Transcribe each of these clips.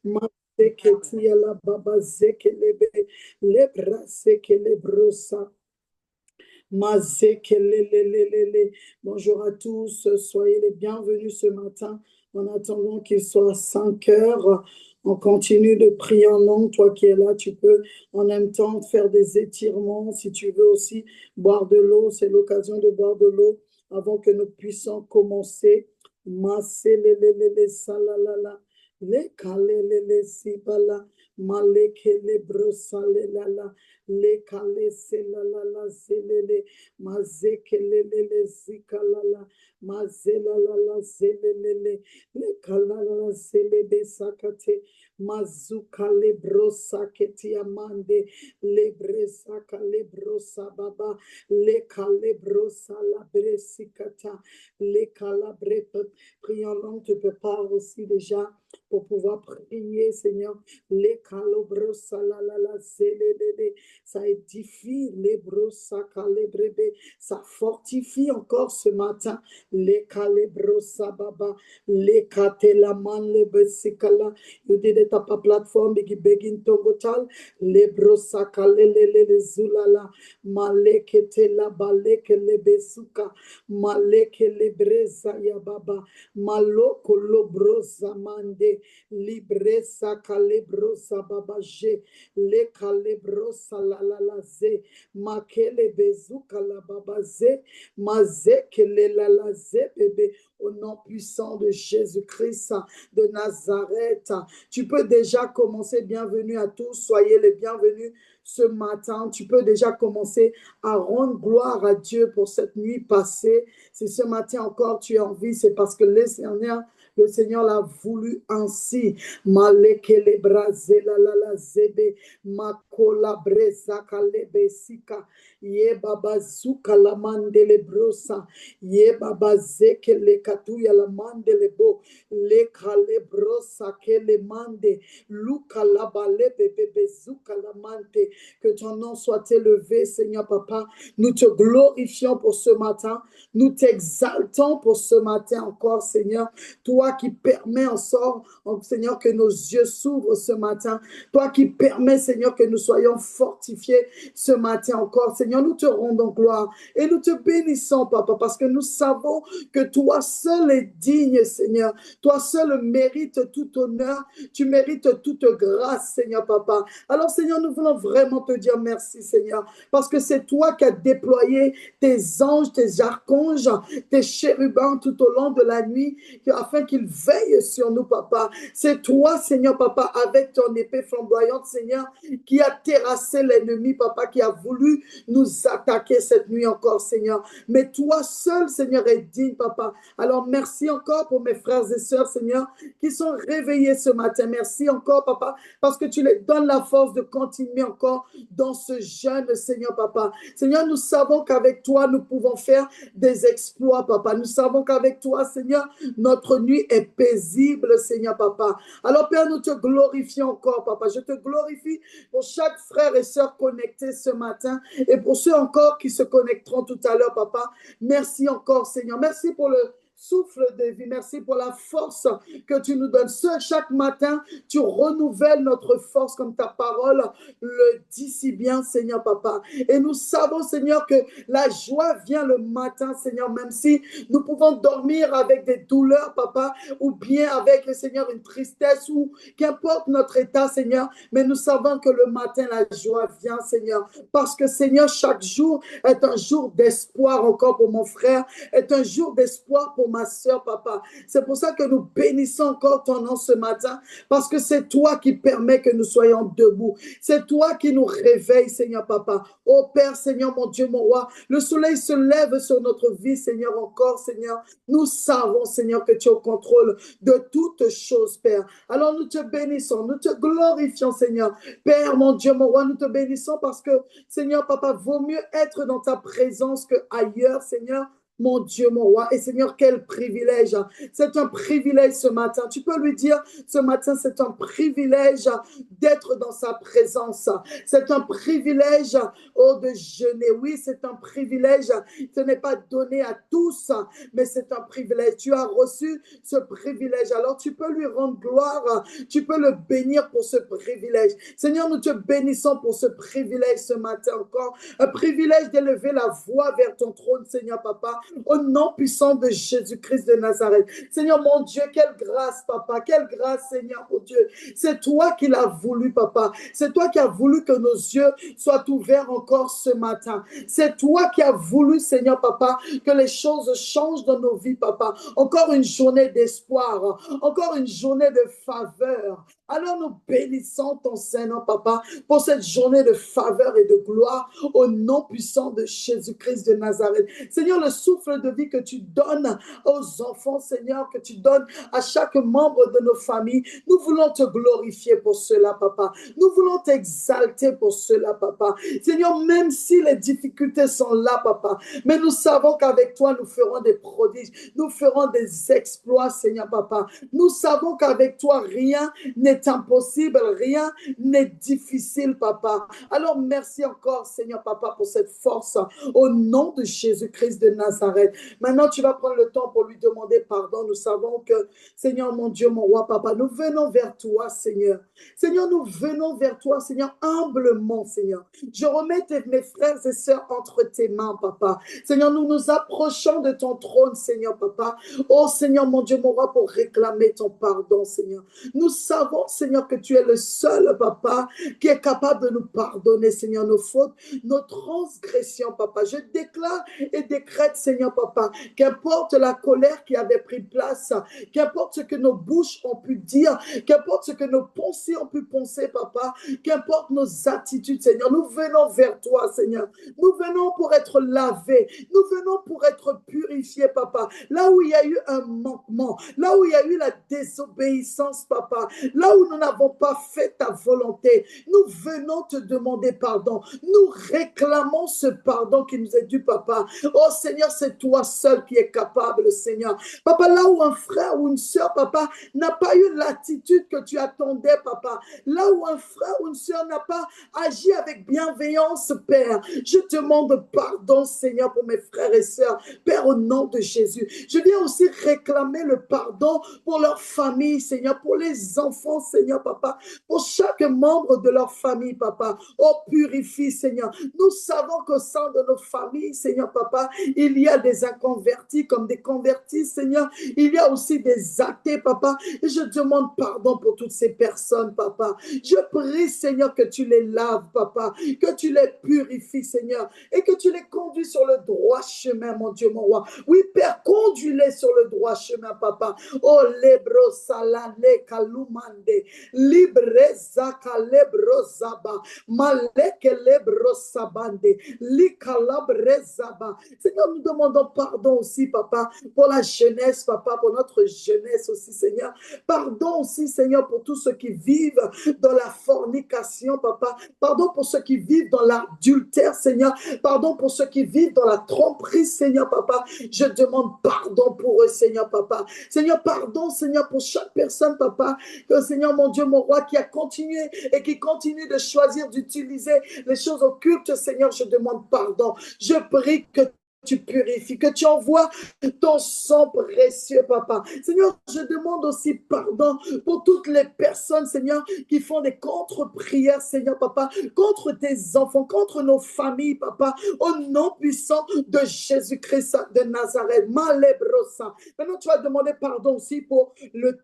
Maseketia la baba zekelebe, lebra sekelebrosa. Mazekelelelelele. Bonjour à tous, soyez les bienvenus ce matin. En attendant qu'il soit 5 heures, on continue de prier en langue. Toi qui es là, tu peux en même temps faire des étirements. Si tu veux aussi boire de l'eau, c'est l'occasion de boire de l'eau avant que nous puissions commencer. Maselelelele salalala. Le kalelele sibala. Malekele brosalelala. Le kale selalala zelele. Mazekelele zikalala. Mazelalala zelele. Le kalala zelebe sakate. Mazuka lebrosa keti amande. Lebresaka lebrosa baba. Le kalebrosa la bresikata. Le calabre. Prions en langue, tu peux pas aussi déjà pour pouvoir prier, Seigneur. Les calobrosa la la la zelele. Ça édifie les brosa calebrebe. Ça fortifie encore ce matin. Les calebrosa baba. Les catelaman le besikala. You did it up a platform. Bigi begin togotal. Les brosa calelele zulala. Malekete la baleke le besuka. Maleke le breza ya baba. Maloko lo brosa mande. Libresa calebrosa babaje. Le calebrosa la la la ze. Makele bezuka la babaze. Mazekele la la ze bébé. Au nom puissant de Jésus-Christ de Nazareth. Tu peux déjà commencer. Bienvenue à tous. Soyez les bienvenus ce matin. Tu peux déjà commencer à rendre gloire à Dieu pour cette nuit passée. Si ce matin encore tu es en vie, c'est parce que le Seigneur l'a voulu ainsi. Malekele brazela la la zebe. Makola breza kalebe sika. Ye baba zuka la mandele brosa. Ye baba zeke le katuya la mandele bo. Le kale brosa ke le mande. Luka la bale bebe zuka la mante. Que ton nom soit élevé, Seigneur Papa. Nous te glorifions pour ce matin. Nous t'exaltons pour ce matin encore, Seigneur. Toi qui permets en sort, Seigneur, que nos yeux s'ouvrent ce matin. Toi qui permets, Seigneur, que nous soyons fortifiés ce matin encore. Seigneur, nous te rendons gloire et nous te bénissons, Papa, parce que nous savons que toi seul es digne, Seigneur. Toi seul mérites tout honneur. Tu mérites toute grâce, Seigneur, Papa. Alors, Seigneur, nous voulons vraiment te dire merci, Seigneur, parce que c'est toi qui as déployé tes anges, tes archanges, tes chérubins tout au long de la nuit, afin qu'ils veillent sur nous, Papa. C'est toi, Seigneur, Papa, avec ton épée flamboyante, Seigneur, qui a terrassé l'ennemi, Papa, qui a voulu nous attaquer cette nuit encore, Seigneur. Mais toi seul, Seigneur, est digne, Papa. Alors, merci encore pour mes frères et sœurs, Seigneur, qui sont réveillés ce matin. Merci encore, Papa, parce que tu les donnes la force de continuer encore dans ce jeûne, Seigneur, Papa. Seigneur, nous savons qu'avec toi, nous pouvons faire des exploits, Papa. Nous savons qu'avec toi, Seigneur, notre nuit est paisible, Seigneur, Papa. Alors, Père, nous te glorifions encore, Papa. Je te glorifie pour chaque frère et sœur connecté ce matin et pour ceux encore qui se connecteront tout à l'heure, Papa. Merci encore, Seigneur. Merci pour le souffle de vie. Merci pour la force que tu nous donnes. Chaque matin, tu renouvelles notre force comme ta parole le dit si bien, Seigneur Papa. Et nous savons, Seigneur, que la joie vient le matin, Seigneur, même si nous pouvons dormir avec des douleurs, Papa, ou bien avec, Seigneur, une tristesse, ou qu'importe notre état, Seigneur, mais nous savons que le matin, la joie vient, Seigneur, parce que, Seigneur, chaque jour est un jour d'espoir encore pour mon frère, est un jour d'espoir pour ma soeur, Papa. C'est pour ça que nous bénissons encore ton nom ce matin, parce que c'est toi qui permets que nous soyons debout. C'est toi qui nous réveille, Seigneur, Papa. Oh Père, Seigneur, mon Dieu, mon roi, le soleil se lève sur notre vie, Seigneur, encore, Seigneur. Nous savons, Seigneur, que tu es au contrôle de toutes choses, Père. Alors nous te bénissons, nous te glorifions, Seigneur. Père, mon Dieu, mon roi, nous te bénissons parce que, Seigneur, Papa, vaut mieux être dans ta présence qu'ailleurs, Seigneur. mon Dieu, mon roi. Et Seigneur, quel privilège. C'est un privilège ce matin. Tu peux lui dire ce matin, c'est un privilège d'être dans sa présence. C'est un privilège, oh, de jeûner. Oui, c'est un privilège. Ce n'est pas donné à tous, mais c'est un privilège. Tu as reçu ce privilège. Alors tu peux lui rendre gloire. Tu peux le bénir pour ce privilège. Seigneur, nous te bénissons pour ce privilège ce matin encore. Un privilège d'élever la voix vers ton trône, Seigneur Papa, au nom puissant de Jésus-Christ de Nazareth. Seigneur mon Dieu, quelle grâce, Papa, quelle grâce, Seigneur mon Dieu. C'est toi qui l'as voulu, Papa. C'est toi qui as voulu que nos yeux soient ouverts encore ce matin. C'est toi qui as voulu, Seigneur Papa, que les choses changent dans nos vies, Papa. Encore une journée d'espoir, encore une journée de faveur. Alors nous bénissons ton Seigneur, Papa, pour cette journée de faveur et de gloire au nom puissant de Jésus-Christ de Nazareth. Seigneur, le souffle de vie que tu donnes aux enfants, Seigneur, que tu donnes à chaque membre de nos familles, nous voulons te glorifier pour cela, Papa. Nous voulons t'exalter pour cela, Papa. Seigneur, même si les difficultés sont là, Papa, mais nous savons qu'avec toi, nous ferons des prodiges, nous ferons des exploits, Seigneur, Papa. Nous savons qu'avec toi, rien n'est impossible, rien n'est difficile, Papa. Alors, merci encore, Seigneur, Papa, pour cette force au nom de Jésus-Christ de Nazareth. Maintenant, tu vas prendre le temps pour lui demander pardon. Nous savons que, Seigneur, mon Dieu, mon roi, Papa, nous venons vers toi, Seigneur. Seigneur, nous venons vers toi, Seigneur, humblement, Seigneur. Je remets mes frères et sœurs entre tes mains, Papa. Seigneur, nous nous approchons de ton trône, Seigneur, Papa. Oh, Seigneur, mon Dieu, mon roi, pour réclamer ton pardon, Seigneur. Nous savons, Seigneur, que tu es le seul, Papa, qui est capable de nous pardonner, Seigneur, nos fautes, nos transgressions, Papa. Je déclare et décrète, Seigneur, Papa, qu'importe la colère qui avait pris place, qu'importe ce que nos bouches ont pu dire, qu'importe ce que nos pensées ont pu penser, Papa, qu'importe nos attitudes, Seigneur, nous venons vers toi, Seigneur. Nous venons pour être lavés, nous venons pour être purifiés, Papa. Là où il y a eu un manquement, là où il y a eu la désobéissance, Papa, là où nous n'avons pas fait ta volonté, nous venons te demander pardon. Nous réclamons ce pardon qui nous est dû, Papa. Oh Seigneur, c'est toi seul qui es capable, Seigneur. Papa, là où un frère ou une sœur, Papa, n'a pas eu l'attitude que tu attendais, Papa, là où un frère ou une sœur n'a pas agi avec bienveillance, Père, je te demande pardon, Seigneur, pour mes frères et sœurs. Père, au nom de Jésus, je viens aussi réclamer le pardon pour leur famille, Seigneur, pour les enfants, Seigneur, Papa, pour chaque membre de leur famille, Papa. Oh, purifie, Seigneur. Nous savons qu'au sein de nos familles, Seigneur, Papa, il y a des inconvertis comme des convertis, Seigneur. Il y a aussi des athées, Papa. Et je demande pardon pour toutes ces personnes, Papa. Je prie, Seigneur, que tu les laves, Papa, que tu les purifies, Seigneur, et que tu les conduis sur le droit chemin, mon Dieu, mon roi. Oui, Père, conduis-les sur le droit chemin, Papa. Oh, lebro salane kalumande, libreza kalebro zaba, maleke lebro sabande, likalabrezaba. Seigneur, nous demandons pardon aussi, Papa, pour la jeunesse, Papa, pour notre jeunesse aussi, Seigneur. Pardon aussi, Seigneur, pour tous ceux qui vivent dans la fornication, Papa. Pardon pour ceux qui vivent dans l'adultère, Seigneur. Pardon pour ceux qui vivent dans la tromperie, Seigneur, Papa. Je demande pardon pour eux, Seigneur, Papa. Seigneur, pardon, Seigneur, pour chaque personne, Papa, que Seigneur, mon Dieu, mon roi, qui a continué et qui continue de choisir d'utiliser les choses occultes, Seigneur, je demande pardon. Je prie que tu purifies, que tu envoies ton sang précieux, Papa. Seigneur, je demande aussi pardon pour toutes les personnes, Seigneur, qui font des contre-prières, Seigneur, Papa, contre tes enfants, contre nos familles, Papa, au nom puissant de Jésus-Christ de Nazareth. Malebrosa. Maintenant, tu vas demander pardon aussi pour le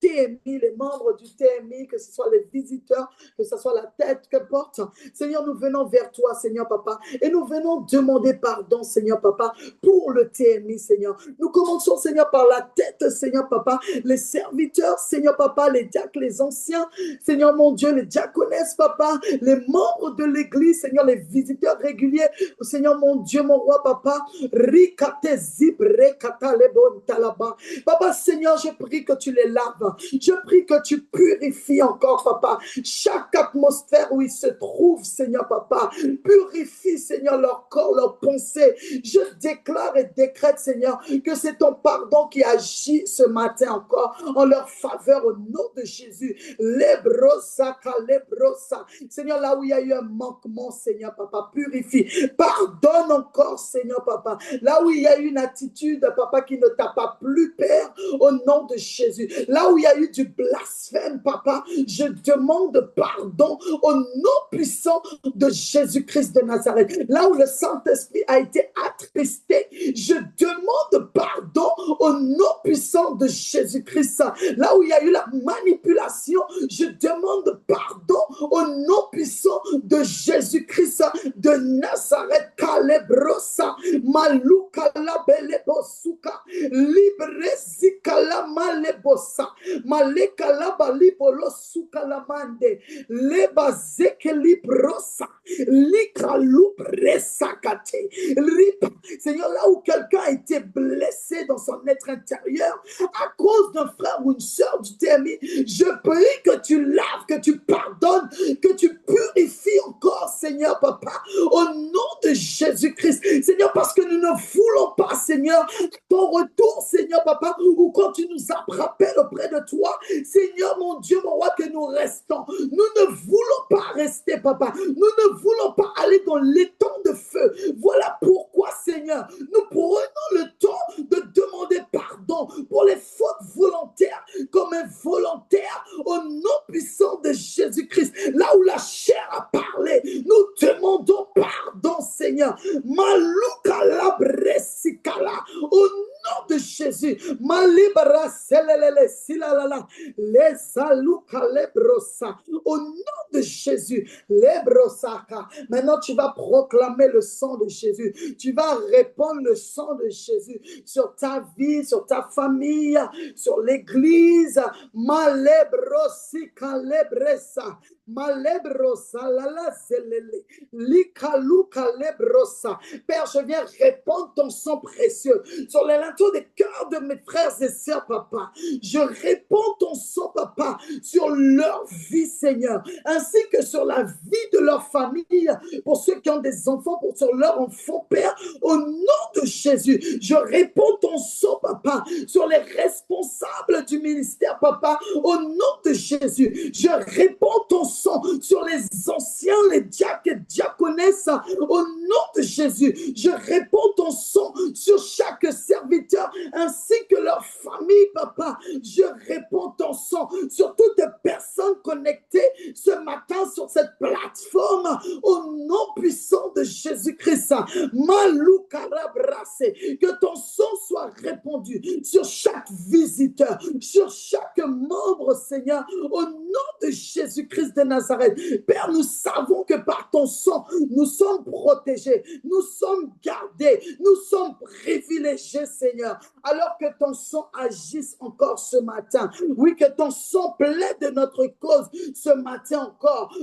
TMI, les membres du TMI, que ce soit les visiteurs, que ce soit la tête que porte. Seigneur, nous venons vers toi, Seigneur Papa, et nous venons demander pardon, Seigneur Papa, pour le TMI, Seigneur. Nous commençons, Seigneur, par la tête, Seigneur Papa, les serviteurs, Seigneur Papa, les diacres, les anciens, Seigneur mon Dieu, les diaconesses, Papa, les membres de l'église, Seigneur, les visiteurs réguliers, Seigneur mon Dieu, mon roi, Papa, Rikate zibre kata lebon talaba. Papa, Seigneur, je prie que tu les laves, Seigneur. Je prie que tu purifies encore, papa, chaque atmosphère où ils se trouvent, Seigneur, papa. Purifie, Seigneur, leur corps, leurs pensées. Je déclare et décrète, Seigneur, que c'est ton pardon qui agit ce matin encore en leur faveur au nom de Jésus. Lebrosa, kalebrosa. Seigneur, là où il y a eu un manquement, Seigneur, papa, purifie. Pardonne encore, Seigneur, papa. Là où il y a eu une attitude, papa, qui ne t'a pas plu, Père, au nom de Jésus. Là où il y a eu du blasphème, papa, je demande pardon au nom puissant de Jésus-Christ de Nazareth. Là où le Saint-Esprit a été attristé, je demande pardon au nom puissant de Jésus-Christ. Là où il y a eu la manipulation, je demande pardon au nom puissant de Jésus-Christ de Nazareth. Kalebrosa, maluka la belebosuka, librezika la malebosa, maleka la balibolo suka la mande, lebazeke librosa, likalubresa kate, Seigneur, là où quelqu'un a été blessé dans son être intérieur à cause d'un frère ou une sœur du TMI, je prie que tu laves, que tu pardonnes, que tu purifies encore, Seigneur, papa, au nom de Jésus-Christ. Seigneur, parce que nous ne voulons pas, Seigneur, ton retour, Seigneur, papa, ou quand tu nous appelles auprès de toi, Seigneur, mon Dieu, mon roi, que nous restons. Nous ne voulons pas rester, papa. Nous ne voulons pas aller dans l'étang de feu. Voilà pourquoi, Seigneur, nous prenons le temps de demander pardon pour les fautes volontaires comme involontaires au nom puissant de Jésus-Christ. Là où la chair a parlé, nous demandons pardon, Seigneur. Maluka la bresikala, au nom de Jésus. Malibra selelele silalala, les aluka lebrosa, au nom de Jésus. Lebrosaka. Maintenant, tu vas proclamer le sang de Jésus. Tu vas répandre le sang de Jésus sur ta vie, sur ta famille, sur l'église. Malebrosika lebresa. Malebrosa lala zelele. Likaluka lebrosa. Père, je viens répandre ton sang précieux sur les linteaux des cœurs de mes frères et sœurs, papa. Je répands ton sang, papa, sur leur vie, Seigneur, ainsi que sur la vie de leur famille, pour ceux qui ont des enfants, pour sur leur enfant, Père, au nom de Jésus. Je répands ton sang, papa, sur les responsables du ministère, papa, au nom de Jésus. Je répands ton sang sur les anciens, les diacres et diaconesses, au nom de Jésus. Je répands ton sang sur chaque serviteur ainsi que leur famille, papa. Je répands ton sang sur toutes les personnes connectées ce matin sur cette plateforme au nom puissant de Jésus-Christ. Maloucarabrasse, que ton sang soit répandu sur chaque visiteur, sur chaque membre, Seigneur, au nom de Jésus-Christ de Nazareth. Père, nous savons que par ton sang, nous sommes protégés, nous sommes gardés, nous sommes privilégiés, Seigneur. Alors que ton sang agisse encore ce matin. Oui, que ton sang plaide notre cause ce matin encore.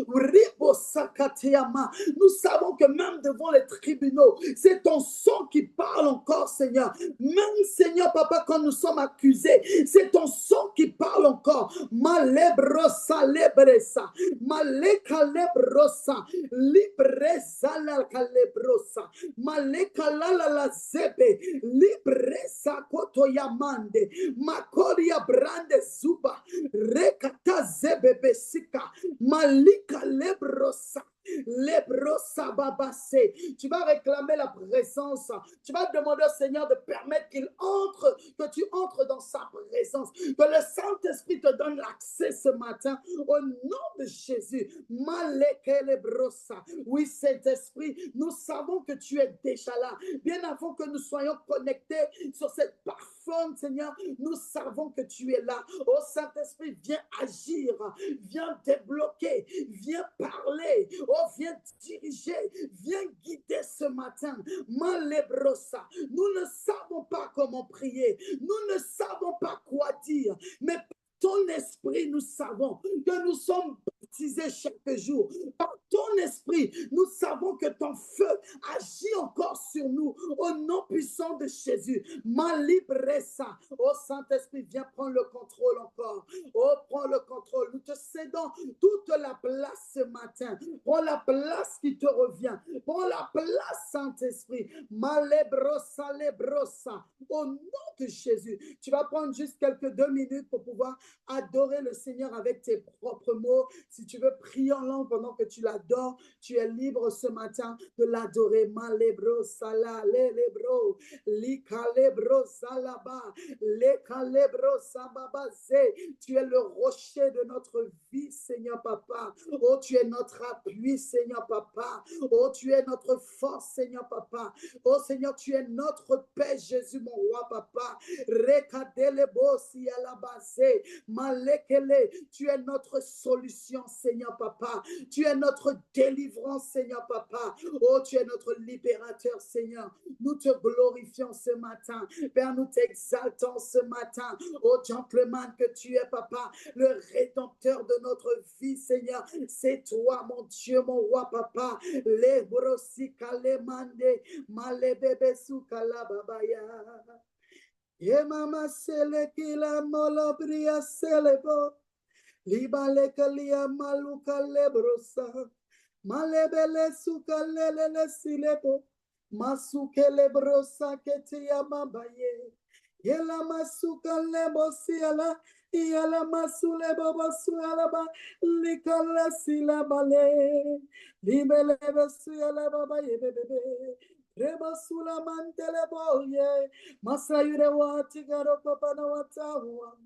Nous savons que même devant les tribunaux, c'est ton sang qui parle encore, Seigneur. Même, Seigneur, papa, quand nous sommes accusés, c'est ton sang qui parle encore. Malebrosa lebresa, maleka lebrosa, libresa la calebrosa, maleka la zebe, libresa kotoyamande, makoria brande zuba, rekata zebe besika, malika lebrosa. Lebrosa babase. Tu vas réclamer la présence. Tu vas demander au Seigneur de permettre qu'il entre, que tu entres dans sa présence. Que le Saint-Esprit te donne l'accès ce matin au nom de Jésus. Maleke lebrosa. Oui, Saint-Esprit, nous savons que tu es déjà là. Bien avant que nous soyons connectés sur cette plateforme, Seigneur, nous savons que tu es là. Oh Saint-Esprit, viens agir, viens débloquer, viens parler. Oh, viens diriger, viens guider ce matin. Malebrosa. Nous ne savons pas comment prier. Nous ne savons pas quoi dire. Mais ton esprit, nous savons que nous sommes baptiser chaque jour. Par ton esprit, nous savons que ton feu agit encore sur nous. Au nom puissant de Jésus, Malibressa. Oh Saint-Esprit, viens prendre le contrôle encore. Oh, prends le contrôle. Nous te cédons toute la place ce matin. Prends la place qui te revient. Prends la place, Saint-Esprit. Malebrosa, lebrosa. Au nom de Jésus, tu vas prendre juste quelques 2 minutes pour pouvoir adorer le Seigneur avec tes propres mots. Si tu veux prier en langue pendant que tu l'adores, tu es libre ce matin de l'adorer. Malebro sala lelebro likalebro salaba lekalebro sababase. Tu es le rocher de notre vie, Seigneur Papa. Oh, tu es notre appui, Seigneur Papa. Oh, tu es notre force, Seigneur Papa. Oh, Seigneur, tu es notre paix, Jésus, mon roi, Papa. Rekadelebo si alabase malekele. Tu es notre solution, Seigneur Papa. Tu es notre délivrance, Seigneur Papa. Oh, tu es notre libérateur, Seigneur. Nous te glorifions ce matin. Père, nous t'exaltons ce matin. Oh, gentleman que tu es, Papa, le rédempteur de notre vie, Seigneur. C'est toi, mon Dieu, mon roi, Papa. Les brosi kalemande, malebebe sukala babaya. Ye mama sele kila molobria selebo. Libale kalia maluka lebrosa. Malebele sukalele silebo. Masuke lebrosa ketia mabaye. Yela masuka lebo siala. Yala masule bobo suala likala silabale. Libele besuala baba yebebe. Reba sula mantele boye. Masayure wati garo papa na watawa.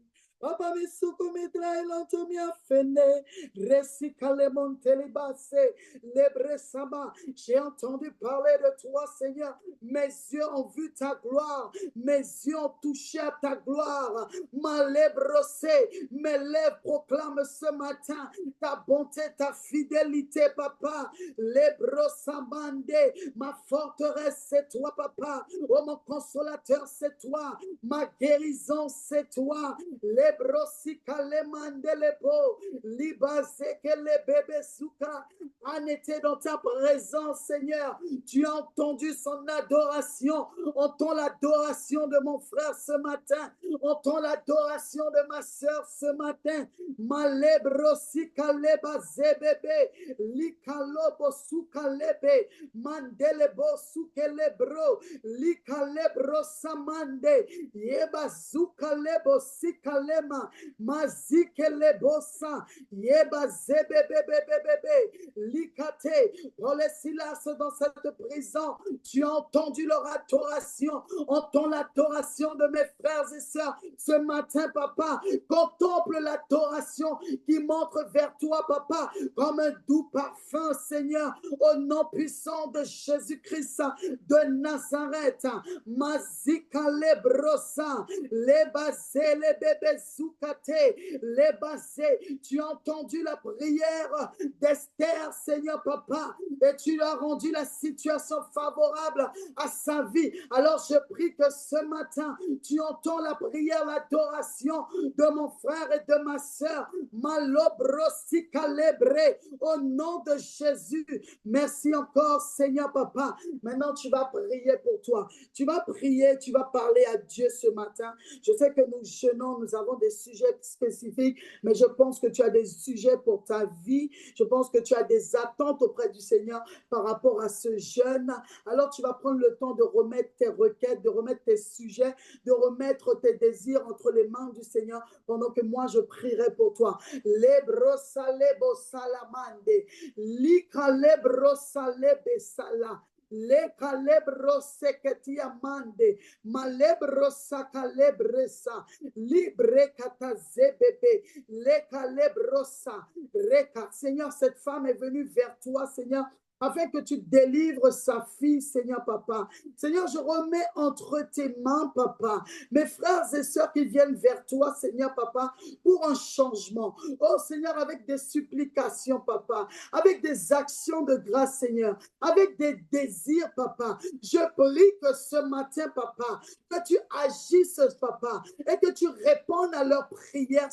Papa misuku mitra ilanto mi afene. Resikale monteli basse. Lebre sama. J'ai entendu parler de toi, Seigneur. Mes yeux ont vu ta gloire. Mes yeux ont touché à ta gloire. Ma lèvre brossée. Mes lèvres proclament ce matin ta bonté, ta fidélité, Papa. Lèvre samande. Ma forteresse, c'est toi, Papa. Oh, mon consolateur, c'est toi. Ma guérison, c'est toi. Les brosika les mandelepo, libase que les bébés souka, en été dans ta présence, Seigneur. Tu as entendu son adoration. Entends l'adoration de mon frère ce matin. Entends l'adoration de ma soeur ce matin. Malebrosika lebase bébé, likalobo souka lebe, mandelebo souke lebro, likalebro samande, yebazuka lebo sika lema, mazike lebosa, yebazebebebebebe, likate. Paul et Silas dans cette prison, tu as entendu leur adoration. Entends l'adoration de mes frères et sœurs ce matin, Papa. Contemple l'adoration qui montre vers toi, Papa, comme un doux parfum, Seigneur, au nom puissant de Jésus-Christ de Nazareth. Mazika lebrosa, les basés, les bébés soukate, les basés. Tu as entendu la prière d'Esther, Seigneur Papa, et tu as rendu la situation favorable à sa vie. Alors je prie que ce matin, tu entends la prière, l'adoration de mon frère et de ma sœur, Malobrosi Calebré, au nom de Jésus. Merci encore, Seigneur Papa. Maintenant, tu vas prier pour toi. Tu vas prier, tu vas parler à Dieu ce matin. Je sais que nous jeûnons, nous avons des sujets spécifiques, mais je pense que tu as des sujets pour ta vie. Je pense que tu as des attentes auprès du Seigneur par rapport à ce jeûne. Alors, tu vas prendre le temps de remettre tes requêtes, de remettre tes sujets, de remettre tes désirs entre les mains du Seigneur pendant que moi, je prierai pour toi. Lebrosa lebo salamande, lika lebrosa lebe sala. Le calebro seketia mande, malebro sakalebresa, libre katazebebe, le calebrosa, reka. Seigneur, cette femme est venue vers toi, Seigneur, afin que tu délivres sa fille, Seigneur Papa. Seigneur, je remets entre tes mains, Papa, mes frères et sœurs qui viennent vers toi, Seigneur Papa, pour un changement. Oh Seigneur, avec des supplications, Papa, avec des actions de grâce, Seigneur, avec des désirs, Papa. Je prie que ce matin, Papa, que tu agisses, Papa, et que tu répondes à leurs prières,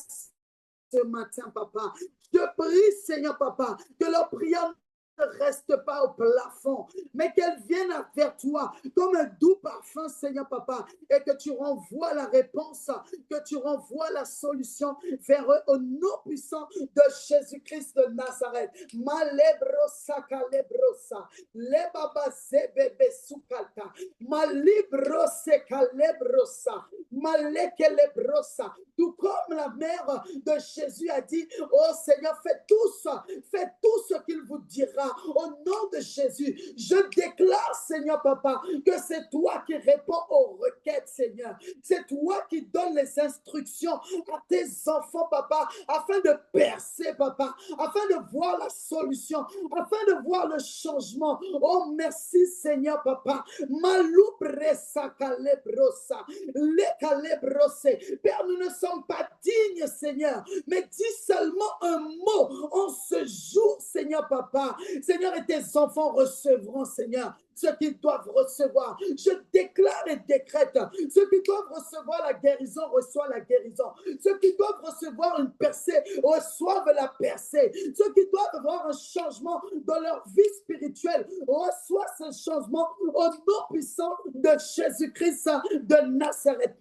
ce matin, papa. Je prie, Seigneur, papa, que leur prière ne reste pas au plafond, mais qu'elle vienne vers toi comme un doux parfum, Seigneur, papa, et que tu renvoies la réponse, que tu renvoies la solution vers eux au nom puissant de Jésus-Christ de Nazareth. Malebrosa kalebrosa, lebaba zebebe sukalta, malibrose kalebrosa, malekelebrosa. Tout comme la mère de Jésus a dit, oh Seigneur, faites tout ce qu'il vous dira au nom de Jésus. Je déclare, Seigneur papa, que c'est toi qui réponds aux requêtes, Seigneur. C'est toi qui donnes les instructions à tes enfants, papa, afin de percer, papa, afin de voir la solution, afin de voir le changement. Oh, merci, Seigneur, papa. Maloubresa kalebrosa, le kalebrose. Père, nous ne sommes pas dignes, Seigneur, mais dis seulement un mot en ce jour, Seigneur, papa. Seigneur, et tes enfants recevront, Seigneur, ce qu'ils doivent recevoir. Je déclare et décrète, ceux qui doivent recevoir la guérison, reçoivent la guérison. Ceux qui doivent recevoir une percée, reçoivent la percée. Ceux qui doivent avoir un changement dans leur vie spirituelle, reçoivent ce changement au nom puissant de Jésus-Christ de Nazareth.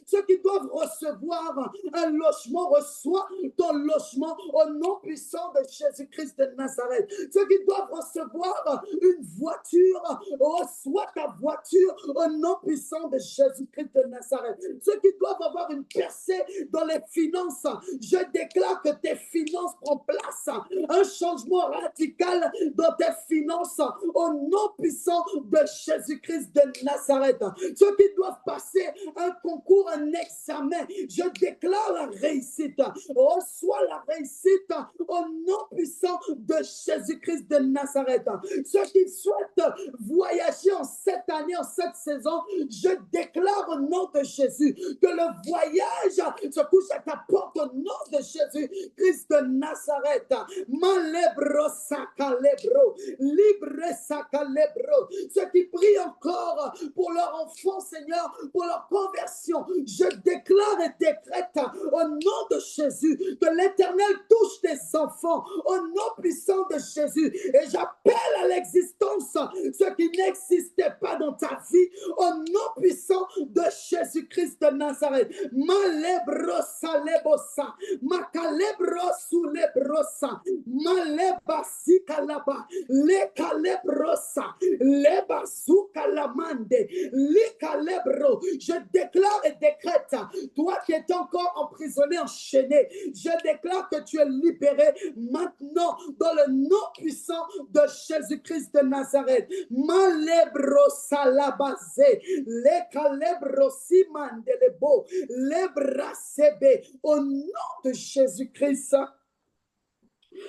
Ceux qui doivent recevoir un logement, reçoivent ton logement au nom puissant de Jésus-Christ de Nazareth. Ceux qui doivent recevoir une voiture, reçois ta voiture au nom puissant de Jésus-Christ de Nazareth. Ceux qui doivent avoir une percée dans les finances, je déclare que tes finances prennent place, un changement radical dans tes finances au nom puissant de Jésus-Christ de Nazareth. Ceux qui doivent passer un concours, un examen, je déclare la réussite. Reçois la réussite au nom puissant de Jésus-Christ de Nazareth. Ceux qui souhaitent voyager en cette année, en cette saison, je déclare au nom de Jésus que le voyage se couche à ta porte au nom de Jésus Christ de Nazareth. Malebro sakalebro, libre sakalebro. Ceux qui prient encore pour leur enfant, Seigneur, pour leur conversion, je déclare et décrète au nom de Jésus que l'Éternel touche tes enfants au nom puissant de Jésus. Et j'appelle à l'existence ce qui n'existait pas dans ta vie au nom puissant de Jésus-Christ de Nazareth. Malebrosa lebosa, makalebrosu lebrosa, malebasi kalaba, le kalebrosa, lebasu kalamande, le kalebro. Je déclare et décrète, toi qui es encore emprisonné, enchaîné, je déclare que tu es libéré maintenant dans le nom puissant de Jésus-Christ de Nazareth. Malebro salabase, le calebro simandelebo, le brasebe, au nom de Jésus-Christ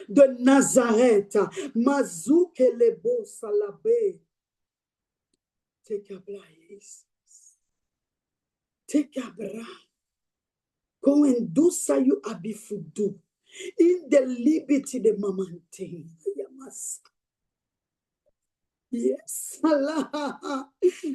de Nazareth. Mazouke lebo salabe. Tekabla Jesus. Tekabra. Koendusa yu abifudu. In the liberty de mamante. Yamas. Yes.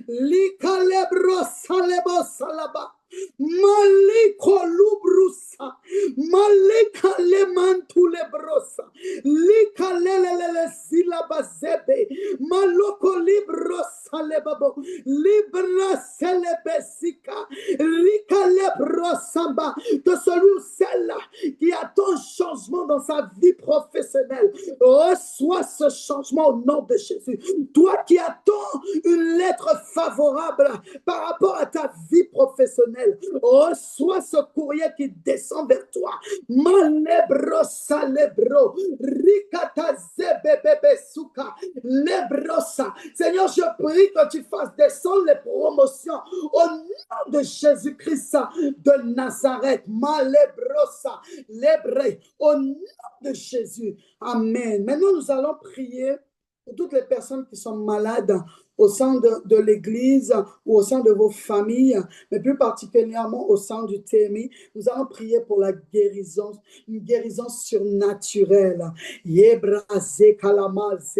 Likalebro salebo salaba. Maliko lubrusa, malika lemantu lebrosa, lika lelelele silabazebe, maloko librosa lebabo, libra selebesika, lika lebrosamba. Que celui ou celle qui attend un changement dans sa vie professionnelle reçoit ce changement au nom de Jésus. Toi qui attends une lettre favorable par rapport à ta vie professionnelle, reçois ce courrier qui descend vers toi. Malebro salebro, rikata zebebebe suka, lebrosa. Seigneur, je prie que tu fasses descendre les promotions au nom de Jésus-Christ de Nazareth. Malebrosa, lebre, au nom de Jésus. Amen. Maintenant, nous allons prier pour toutes les personnes qui sont malades au sein de l'Église ou au sein de vos familles, mais plus particulièrement au sein du TMI. Nous allons prier pour la guérison, une guérison surnaturelle. Yebraze kalamaze.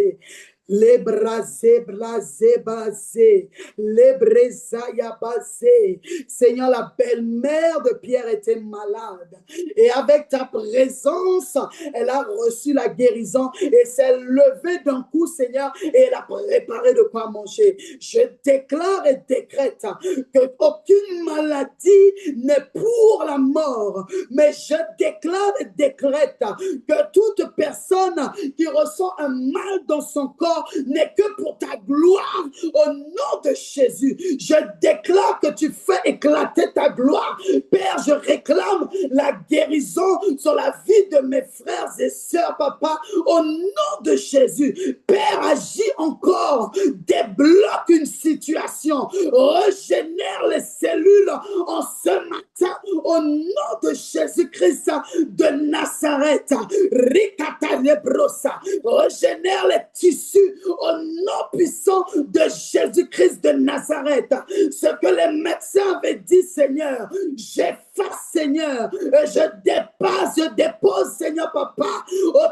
Les brasés, brasés, basés, les brésaya basés. Seigneur, la belle-mère de Pierre était malade. Et avec ta présence, elle a reçu la guérison et s'est levée d'un coup, Seigneur, et elle a préparé de quoi manger. Je déclare et décrète que aucune maladie n'est pour la mort, mais je déclare et décrète que toute personne qui ressent un mal dans son corps n'est que pour ta gloire au nom de Jésus. Je déclare que tu fais éclater ta gloire. Père, je réclame la guérison sur la vie de mes frères et sœurs, papa, au nom de Jésus. Père, agis encore, débloque une situation, régénère les cellules en ce matin au nom de Jésus-Christ de Nazareth. Ricata lebrosa, régénère les tissus au nom puissant de Jésus-Christ de Nazareth. Ce que les médecins avaient dit, Seigneur, j'efface, Seigneur, et je dépose, Seigneur papa,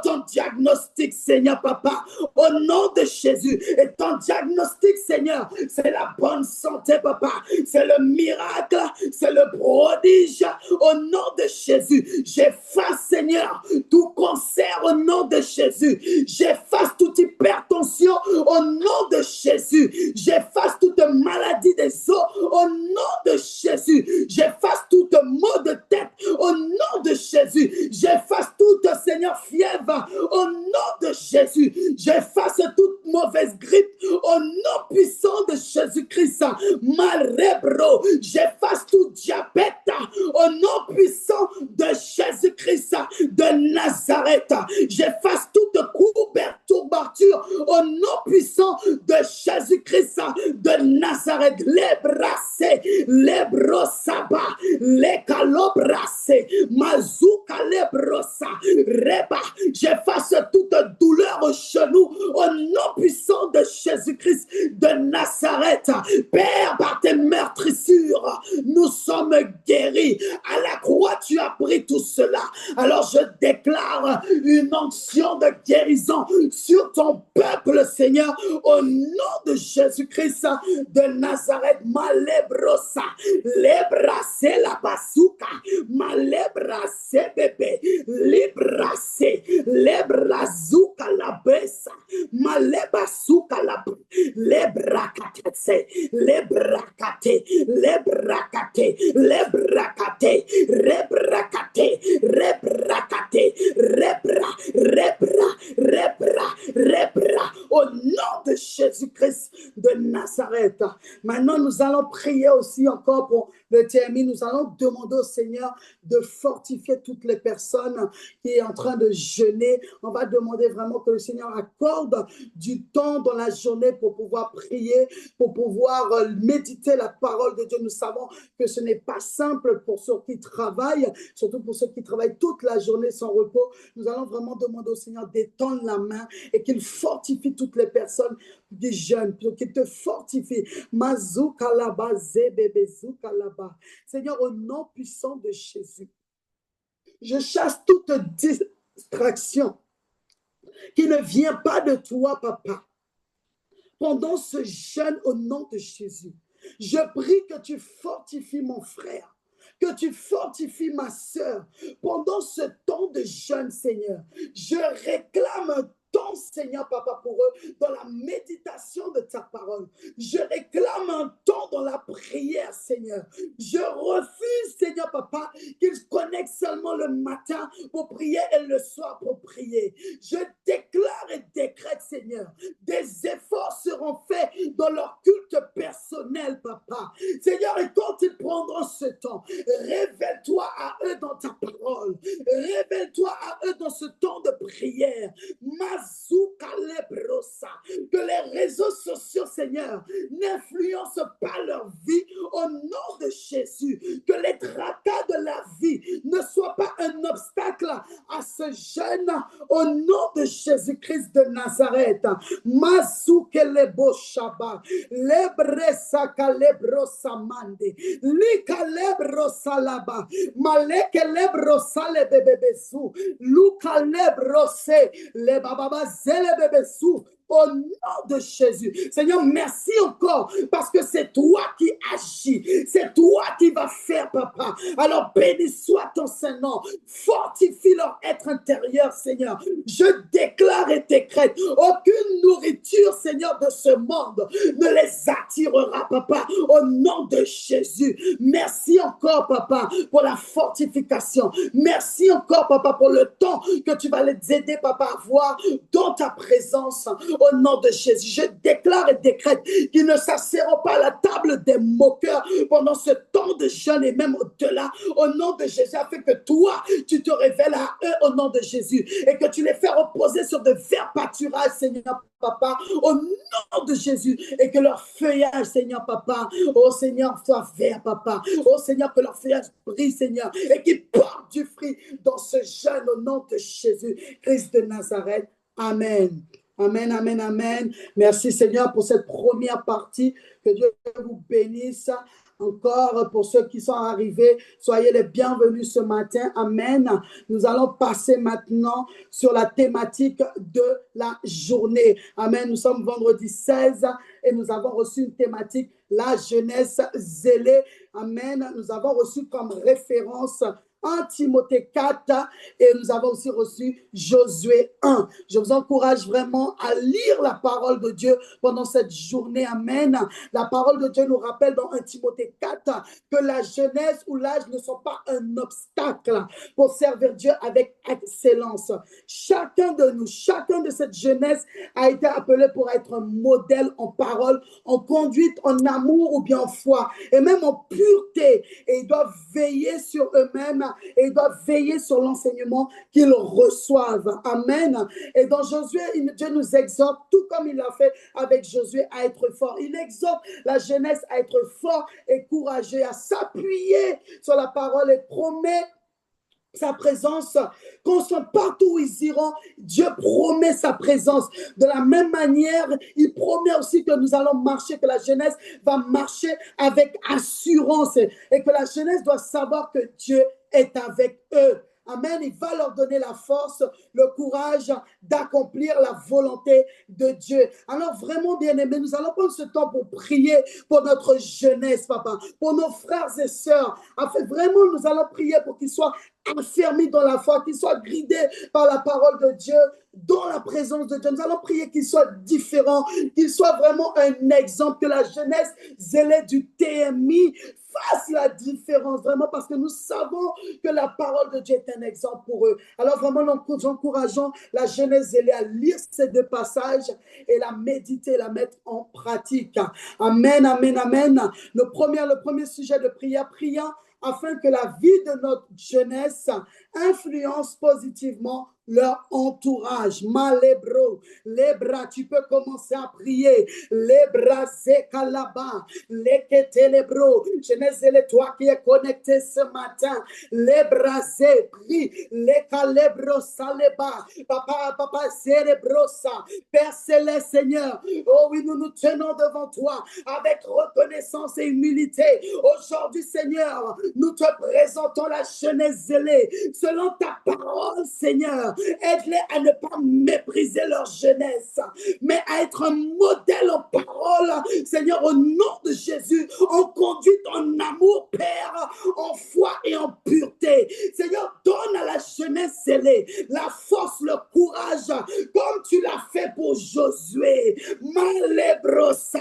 ton diagnostic, Seigneur papa, au nom de Jésus. Et ton diagnostic, Seigneur, c'est la bonne santé, papa, c'est le miracle, c'est le prodige, au nom de Jésus. J'efface, Seigneur, tout cancer au nom de Jésus. J'efface toute hypertension au nom de Jésus. J'efface toute maladie des os au nom de Jésus. J'efface toute maux de tête au nom de Jésus. J'efface toute, Seigneur, fièvre au nom de Jésus. J'efface toute mauvaise grippe au nom puissant de Jésus-Christ. Malrebro, j'efface tout diabète au nom puissant de Jésus-Christ de Nazareth. J'efface toute perturbature au nom puissant de Jésus-Christ de Nazareth. Les brassés, les brossaba, les calobrassés, mazouka les brossa, reba. J'efface toute douleur au genou au nom puissant de Jésus-Christ de Nazareth. Père, par tes meurtrissures, nous sommes guéris. À la croix, tu as pris tout cela. Alors je déclare une onction de guérison sur ton peuple, Seigneur, au nom de Jésus-Christ de Nazareth. Malebrosa, lebrase la basuka, malebrase bébé, librase, lebrazuka la besa, malebasuka la lebrakate, lebrakate, lebrakate, lebrakate, rebrakate, rebrakate, rebra, au nom de Jésus-Christ de Nazareth. Maintenant, nous allons prier aussi encore pour le TMI. Nous allons demander au Seigneur de fortifier toutes les personnes qui sont en train de jeûner. On va demander vraiment que le Seigneur accorde du temps dans la journée pour pouvoir prier, pour pouvoir méditer la parole de Dieu. Nous savons que ce n'est pas simple pour ceux qui travaillent, surtout pour ceux qui travaillent toute la journée sans repos. Nous allons vraiment demander au Seigneur d'étendre la main et qu'il fortifie toutes les personnes qui jeûnent, qu'il te fortifie. Mazoukalaba, zebebezoukalaba. Seigneur, au nom puissant de Jésus, je chasse toute distraction qui ne vient pas de toi, papa. Pendant ce jeûne, au nom de Jésus, je prie que tu fortifies mon frère, que tu fortifies ma sœur. Pendant ce temps de jeûne, Seigneur, je réclame un temps, Seigneur, papa, pour eux, dans la méditation de ta parole. Je réclame un temps dans la prière, Seigneur. Je refuse, Seigneur, papa, qu'ils connectent seulement le matin pour prier et le soir pour prier. Je déclare et décrète, Seigneur, des efforts seront faits dans leur culte personnel, papa. Seigneur, et quand ils prendront ce temps, révèle-toi à eux dans ta parole. Révèle-toi à eux dans ce temps de prière. Que les réseaux sociaux, Seigneur, n'influencent pas leur vie au nom de Jésus. Que les tracas de la vie ne soient pas un obstacle à ce jeûne au nom de Jésus-Christ de Nazareth. Mazoukelebo Shaba, Lebresaka Lebrosamande, Likalebrosalaba, Malekelebrosalebebebezou, Lukalebros le bababa zele bebesou au nom de Jésus. Seigneur, merci encore parce que c'est toi qui agis, c'est toi qui vas faire, papa. Alors béni soit ton Saint-Nom, fortifie leur être intérieur, Seigneur. Je déclare et décrète, aucune nourriture, Seigneur, de ce monde ne les attirera, papa, au nom de Jésus. Merci encore, papa, pour la fortification. Merci encore, papa, pour le temps que tu vas les aider, papa, à voir dans ta présence, au nom de Jésus. Je déclare et décrète qu'ils ne s'asserront pas à la table des moqueurs pendant ce temps de jeûne et même au-delà, au nom de Jésus, afin que toi, tu te révèles à eux au nom de Jésus et que tu les fais reposer sur de verts pâturages, Seigneur, papa, au nom de Jésus, et que leur feuillage, Seigneur, papa, oh Seigneur, soit vert, papa, oh Seigneur, que leur feuillage brille, Seigneur, et qu'ils portent du fruit dans ce jeûne au nom de Jésus, Christ de Nazareth. Amen. Amen, amen, amen. Merci Seigneur pour cette première partie. Que Dieu vous bénisse. Encore pour ceux qui sont arrivés, soyez les bienvenus ce matin. Amen. Nous allons passer maintenant sur la thématique de la journée. Amen. Nous sommes vendredi 16 et nous avons reçu une thématique, la jeunesse zélée. Amen. Nous avons reçu comme référence 1 Timothée 4 et nous avons aussi reçu Josué 1. Je vous encourage vraiment à lire la parole de Dieu pendant cette journée. Amen. La parole de Dieu nous rappelle dans 1 Timothée 4 que la jeunesse ou l'âge ne sont pas un obstacle pour servir Dieu avec excellence. Chacun de nous, chacun de cette jeunesse a été appelé pour être un modèle en parole, en conduite, en amour ou bien en foi et même en pureté. Et ils doivent veiller sur eux-mêmes et ils doivent veiller sur l'enseignement qu'ils reçoivent. Amen. Et dans Josué, Dieu nous exhorte, tout comme il l'a fait avec Josué, à être fort. Il exhorte la jeunesse à être fort et courageux, à s'appuyer sur la parole et promet sa présence, qu'on soit partout où ils iront, Dieu promet sa présence. De la même manière, il promet aussi que nous allons marcher, que la jeunesse va marcher avec assurance et que la jeunesse doit savoir que Dieu est avec eux. Amen. Il va leur donner la force, le courage d'accomplir la volonté de Dieu. Alors vraiment, bien-aimés, nous allons prendre ce temps pour prier pour notre jeunesse, papa, pour nos frères et sœurs. Enfin, vraiment, nous allons prier pour qu'ils soient affermis dans la foi, qu'ils soient guidés par la parole de Dieu, dans la présence de Dieu. Nous allons prier qu'ils soient différents, qu'ils soient vraiment un exemple, que la jeunesse zélée du TMI fasse la différence, vraiment, parce que nous savons que la parole de Dieu est un exemple pour eux. Alors vraiment, nous encourageons la jeunesse zélée à lire ces deux passages et la méditer, la mettre en pratique. Amen, amen, amen. Le premier sujet de prière, priant afin que la vie de notre jeunesse influence positivement leur entourage. Malébro, les bras, tu peux commencer à prier. Les bras, c'est calaba, les kétélébro. Jeunesse, c'est toi qui es connecté ce matin. Les bras, c'est prie. Les calébro, saleba. Papa, cérébro, ça. Père céleste, Seigneur. Oh oui, nous nous tenons devant toi avec reconnaissance et humilité. Aujourd'hui, Seigneur, nous te présentons la jeunesse zélée. Selon ta parole, Seigneur, aide-les à ne pas mépriser leur jeunesse, mais à être un modèle en parole, Seigneur, au nom de Jésus, en conduite, en amour, Père, en foi et en pureté. Seigneur, donne à la jeunesse zélée la force, le courage, comme tu l'as fait pour Josué. Malébrosa,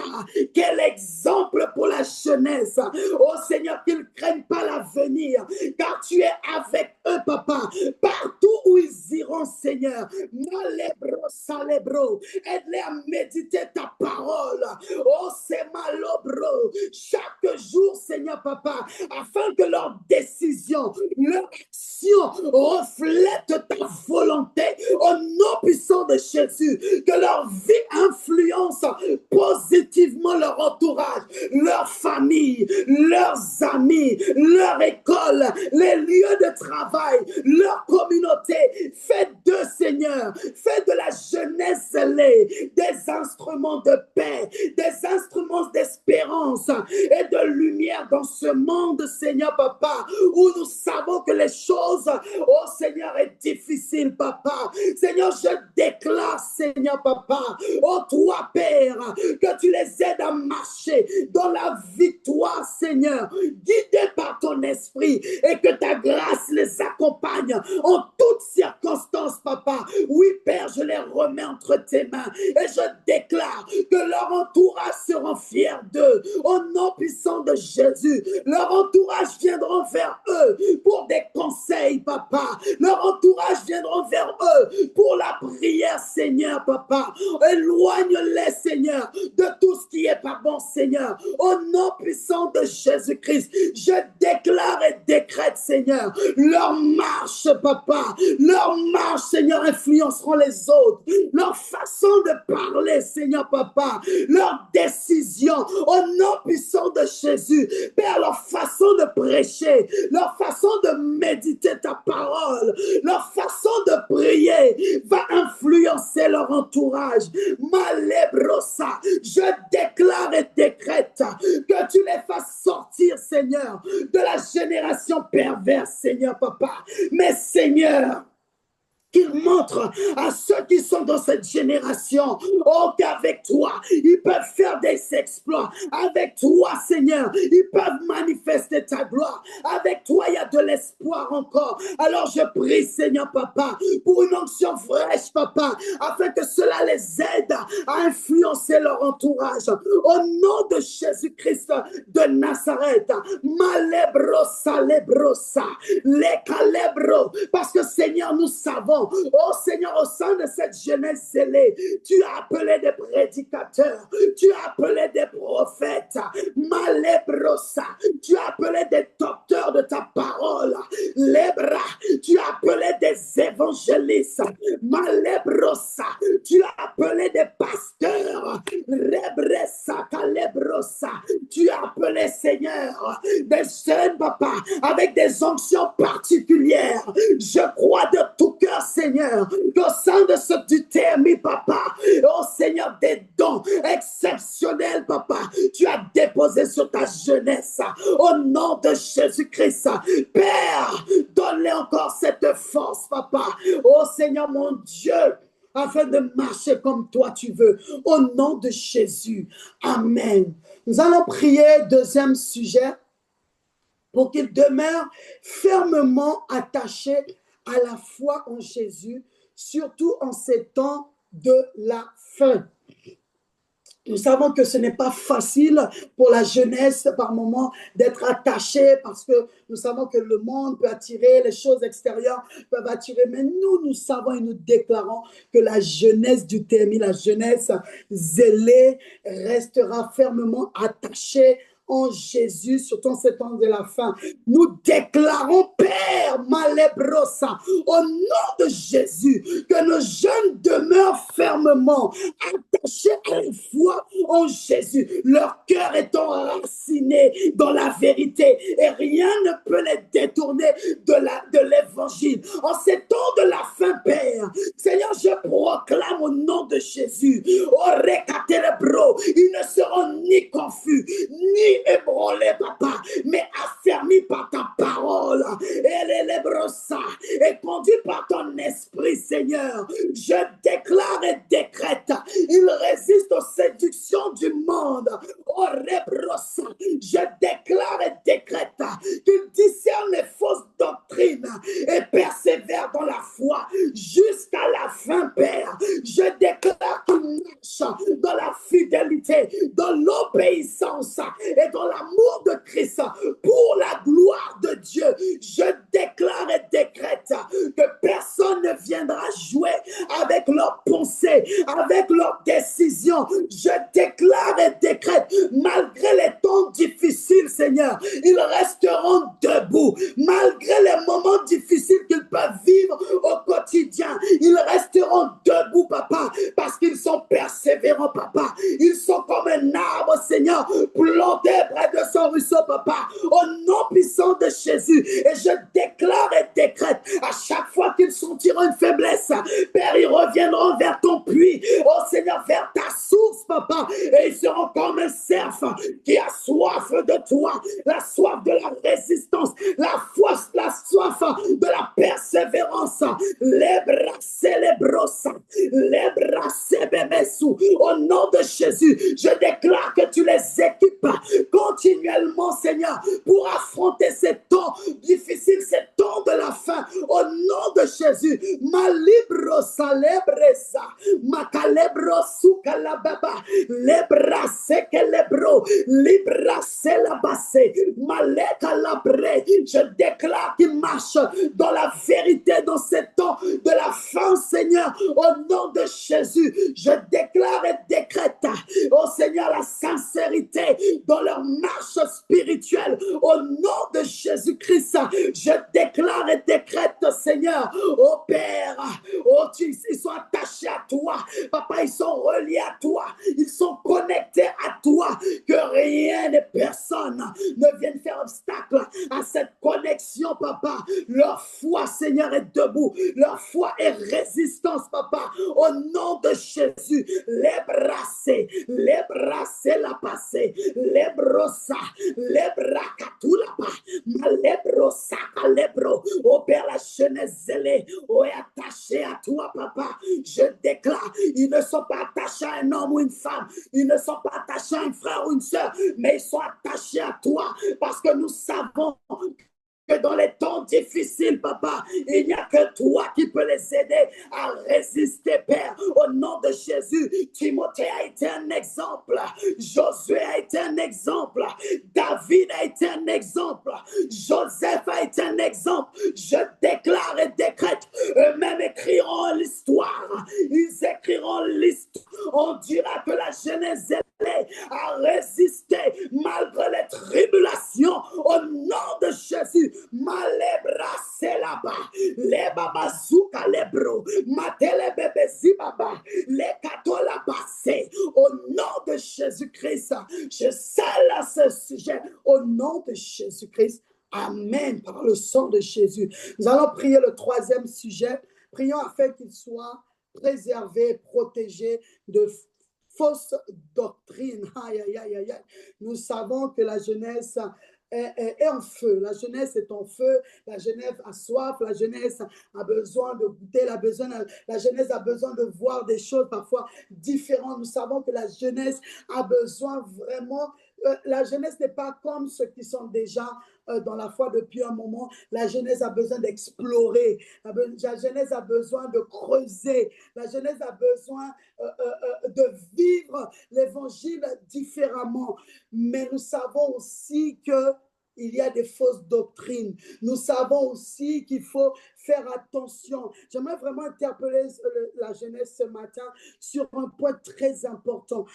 quel exemple pour la jeunesse. Oh Seigneur, qu'ils ne craignent pas l'avenir, car tu es avec eux, papa, partout où ils iront, Seigneur. Malébrosa, lébro, aide-les à méditer ta parole. Oh, c'est malobro, chaque jour, Seigneur, papa, afin que leurs décisions, leur action reflète ta volonté au nom puissant de Jésus, que leur vie influence positivement leur entourage, leur famille, leurs amis, leur école, les lieux de travail, leur communauté. Faites d'eux, Seigneur, faites de la jeunesse zélée des instruments de paix, des instruments d'espérance et de lumière dans ce monde, Seigneur, papa, où nous savons que les choses, oh Seigneur, est difficile. difficile, papa. Seigneur, je déclare, Seigneur, papa, oh toi, Père, que tu les aides à marcher dans la victoire, Seigneur, guidés par ton esprit et que ta grâce les accompagne en toutes circonstances, papa. Oui, Père, je les remets entre tes mains et je déclare que leur entourage sera fier d'eux. Au nom puissant de Jésus, leur entourage viendront vers eux pour des conseils, papa. Leur entourage viendront vers eux pour la prière, Seigneur, papa. Éloigne-les, Seigneur, de tout ce qui est pas bon, Seigneur. Au nom puissant de Jésus-Christ, je déclare et décrète, Seigneur, leur marche, papa, leur marche, Seigneur, influenceront les autres. Leur façon de parler, Seigneur, papa, leur décision, au nom puissant de Jésus, Père, leur façon de prêcher, leur façon de méditer ta parole, leur façon de prier va influencer leur entourage. Malébrosa, je déclare et décrète que tu les fasses sortir, Seigneur, de la génération perverse, Seigneur, papa. Mais Seigneur, qu'il montre à ceux qui sont dans cette génération, oh, qu'avec toi, ils peuvent faire des exploits. Avec toi, Seigneur, ils peuvent manifester ta gloire. Avec toi, il y a de l'espoir encore. Alors je prie, Seigneur, papa, pour une onction fraîche, papa, afin que cela les aide à influencer leur entourage. Au nom de Jésus-Christ de Nazareth, malebrosa, lebrosa, les calebro, parce que Seigneur, nous savons, oh Seigneur, au sein de cette jeunesse zélée, tu as appelé des prédicateurs, tu as appelé des prophètes, malebrosa, tu as appelé des docteurs de ta parole, lebra, tu as appelé des évangélistes, malebrosa, tu as appelé des pasteurs, rebresa, calebrosa, tu as appelé, Seigneur, des jeunes papas avec des onctions particulières. Je crois de tout cœur, Seigneur, qu'au sein de ce du TMI, papa, oh Seigneur, des dons exceptionnels, papa, tu as déposé sur ta jeunesse. Au nom de Jésus-Christ, Père, donne-les encore cette force, papa. Oh Seigneur, mon Dieu, afin de marcher comme toi tu veux. Au nom de Jésus. Amen. Nous allons prier, deuxième sujet, pour qu'ils demeurent fermement attachés à la foi en Jésus, surtout en ces temps de la fin. Nous savons que ce n'est pas facile pour la jeunesse par moment d'être attachée parce que nous savons que le monde peut attirer, les choses extérieures peuvent attirer, mais nous savons et nous déclarons que la jeunesse du TMI, la jeunesse zélée restera fermement attachée en Jésus, surtout en ces temps de la fin. Nous déclarons, Père Malebrosa, au nom de Jésus, que nos jeunes demeurent fermement attachés à la foi en Jésus, leur cœur étant enraciné dans la vérité et rien ne peut les détourner de l'évangile. En ces temps de la fin, Père, Seigneur, je proclame au nom de Jésus, ils ne seront ni confus, ni ébranlés, papa, mais affermis par ta parole. Et conduit par ton esprit, Seigneur. Je déclare et décrète, ils résistent aux séductions du monde. Je déclare et décrète qu'ils discernent les fausses doctrines et persévèrent dans la foi jusqu'à la fin, Père. Je déclare qu'ils marchent dans la fidélité, dans l'obéissance et dans l'amour de Christ pour la gloire de Dieu. Je déclare et décrète que personne ne viendra jouer avec leurs pensées, avec leurs décisions. Je déclare et décrète, malgré les temps difficiles, Seigneur, ils resteront debout. Malgré les moments difficiles qu'ils peuvent vivre au quotidien, ils resteront debout, papa, parce qu'ils sont persévérants, papa. Ils sont comme un arbre, Seigneur, planté près de son ruisseau, papa, au nom puissant de Jésus. Et je déclare et décrète, à chaque fois qu'ils sont ressentiront une faiblesse, Père, ils reviendront vers ton puits, oh Seigneur, vers ta source, Papa, et ils seront comme un cerf qui a soif de toi, la soif de la résistance, la soif de la persévérance, les bras célébrosa, les bras cébébessou. Au nom de Jésus, je déclare que tu les équipes continuellement, Seigneur, pour affronter ces temps difficiles, ces temps de la fin. Au nom de Jésus, ma libro celebresa, ma calebro sukalababa, lebra sekelebro, libra selabase, maleka labre. Je déclare qu'il marche dans la vérité dans ces temps de la fin, Seigneur. Au nom de Jésus, je déclare et décrète, oh Seigneur, la sincérité dans leur marche spirituelle. Au nom de Jésus-Christ, je déclare et décrète, Seigneur, oh Père, oh, ils sont attachés à toi. Papa, ils sont reliés à toi. Ils sont connectés à toi. Que rien et personne ne vienne faire obstacle à cette connexion, Papa. Leur foi, Seigneur, est debout. Leur foi est résistance, Papa. Au nom de Jésus, les brasser la passer, les brossa, les bracatoulapa, ma lebrosa, calebro. Oh Père, la jeunesse zélée, oh, est attachée à toi, Papa. Je déclare, ils ne sont pas attachés à un homme ou une femme. Ils ne sont pas attachés à un frère ou une sœur, mais ils sont attachés à toi parce que nous savons que dans les temps difficiles, Papa, il n'y a que toi qui peux les aider à résister, Père. Au nom de Jésus, Timothée a été un exemple, Josué a été un exemple, David a été un exemple, Joseph a été un exemple. Je déclare et décrète, eux-mêmes écriront l'histoire. Ils écriront l'histoire. On dira que la jeunesse à résister malgré les tribulations au nom de Jésus. Malebra là-bas, les babazouka les bro, matele bébé zibaba, les katola passé. Au nom de Jésus-Christ, je scelle à ce sujet au nom de Jésus-Christ. Amen. Par le sang de Jésus. Nous allons prier le troisième sujet. Prions afin qu'il soit préservé, protégé de fausse doctrine. Aïe, aïe, aïe, aïe. Nous savons que la jeunesse est en feu. La jeunesse est en feu. La jeunesse a soif. La jeunesse a besoin de goûter. La jeunesse a besoin de voir des choses parfois différentes. Nous savons que la jeunesse a besoin vraiment. La jeunesse n'est pas comme ceux qui sont déjà dans la foi depuis un moment. La jeunesse a besoin d'explorer. La jeunesse a besoin de creuser. La jeunesse a besoin de vivre l'évangile différemment. Mais nous savons aussi que il y a des fausses doctrines. Nous savons aussi qu'il faut faire attention. J'aimerais vraiment interpeller la jeunesse ce matin sur un point très important.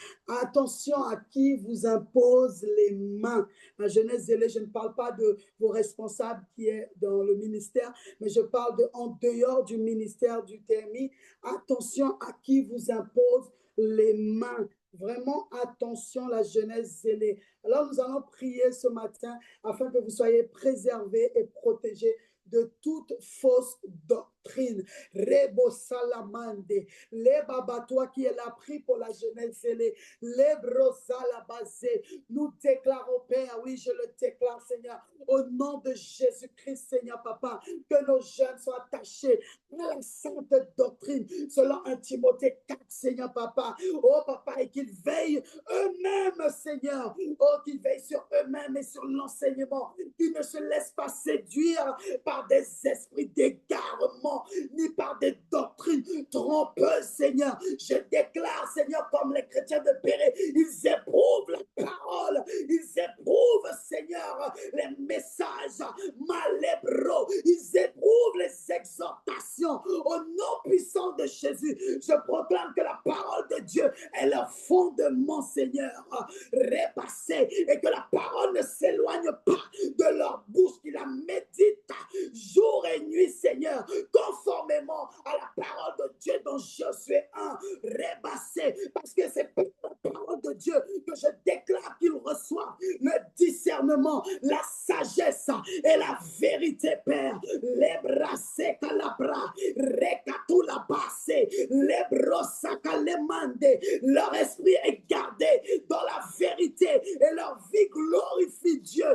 Attention à qui vous impose les mains. La jeunesse zélée, je ne parle pas de vos responsables qui est dans le ministère, mais je parle de en dehors du ministère du TMI. Attention à qui vous impose les mains. Vraiment attention, la jeunesse zélée. Alors nous allons prier ce matin afin que vous soyez préservés et protégés de toute fausse doctrine. Rebo salamande, les baba, toi qui es là, prie pour la jeunesse zélée. Les brosalabazé, nous déclarons, Père, oui, je le déclare, Seigneur, au nom de Jésus-Christ, Seigneur, Papa, que nos jeunes soient attachés à la sainte doctrine, selon 1 Timothée 4, Seigneur, Papa. Oh, Papa, et qu'ils veillent eux-mêmes, Seigneur. Oh, qu'ils veillent sur eux-mêmes et sur l'enseignement. Qu'ils ne se laissent pas séduire par des esprits d'égarement, ni par des doctrines trompeuses, Seigneur. Je déclare, Seigneur, comme les chrétiens de Béret, ils éprouvent la parole, ils éprouvent, Seigneur, les messages malébros, ils éprouvent les exhortations. Au nom puissant de Jésus, je proclame que la parole de Dieu est leur fondement, Seigneur, repassé, et que la parole ne s'éloigne pas de leur bouche, qu'ils la méditent jour et nuit, Seigneur, conformément à la parole de Dieu dans Josué 1, repassé, parce que c'est par la parole de Dieu, que je déclare qu'ils reçoivent le discernement, la sagesse et la vérité, Père. Les bras secs à la bras, recatu la basse, les brossacks à les leur esprit est gardé dans la vérité et leur vie glorifie Dieu.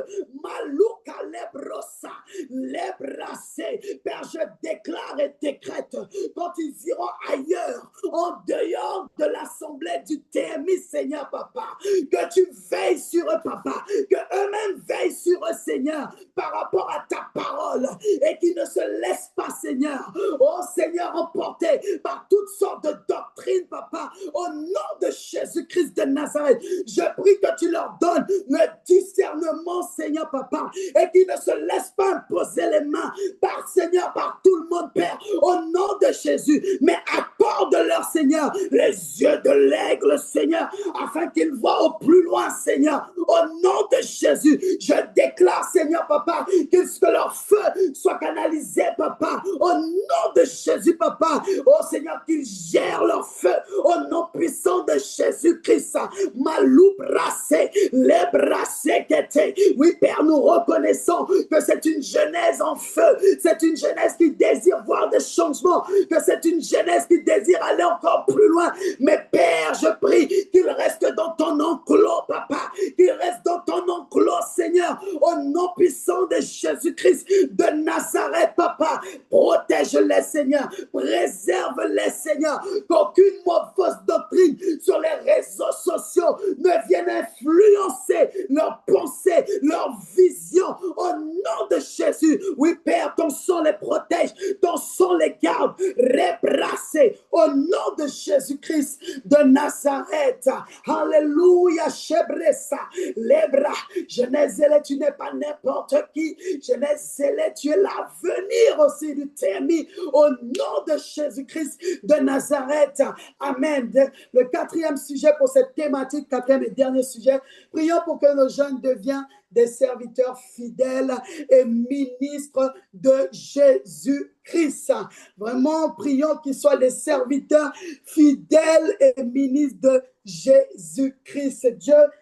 Malouka les brossa, les brassés. Père, je déclare et décrète quand ils iront ailleurs, en dehors de l'assemblée du TMI, Seigneur Papa, que tu veilles sur eux, Papa, que eux-mêmes veillent sur eux, Seigneur, par rapport à ta parole et qu'ils ne se laissent pas, Seigneur, oh Seigneur, emportés par toutes sortes de doctrines, Papa, au nom de Jésus-Christ de Nazareth. Je prie que tu leur donnes le discernement, Seigneur Papa, et qu'ils ne se laissent pas imposer les mains par Seigneur, par tout le monde, Père, au nom de Jésus, mais accorde-leur, Seigneur, les yeux de l'aigle, Seigneur, afin qu'ils voient au plus loin, Seigneur, au nom de Jésus. Je déclare, Seigneur Papa, que leur feu soit canalisé, Papa, au nom de Jésus, Papa, oh Seigneur, qu'ils gèrent leur feu au nom puissant de Jésus-Christ. Malou brassé, les brassés qu'étaient. Oui, Père, nous reconnaissons que c'est une jeunesse en feu, c'est une jeunesse qui désire voir des changements, que c'est une jeunesse qui désire aller encore plus loin. Mais Père, je prie qu'il reste dans ton enclos, Papa, qu'il reste dans ton enclos, Seigneur, au nom puissant de Jésus-Christ de Nazareth, Papa. Protège-les, Seigneur, préserve-les, Seigneur, qu'aucune mauvaise doctrine sur les réseaux sociaux ne vienne influencer leurs pensées, leurs visions, au nom de Jésus. Oui, Père, ton sang les protège, ton sang les garde, rebrassés au nom de Jésus-Christ de Nazareth. Alléluia, Chebressa, les bras. Genèse, tu n'es pas n'importe qui. Genèse, tu es l'avenir aussi du TMI au nom de Jésus-Christ de Nazareth. Amen. Le quatrième sujet pour cette thématique, quatrième et dernier sujet, prions pour que nos jeunes deviennent des serviteurs fidèles et ministres de Jésus-Christ. Vraiment, prions qu'ils soient des serviteurs fidèles et ministres de Jésus-Christ.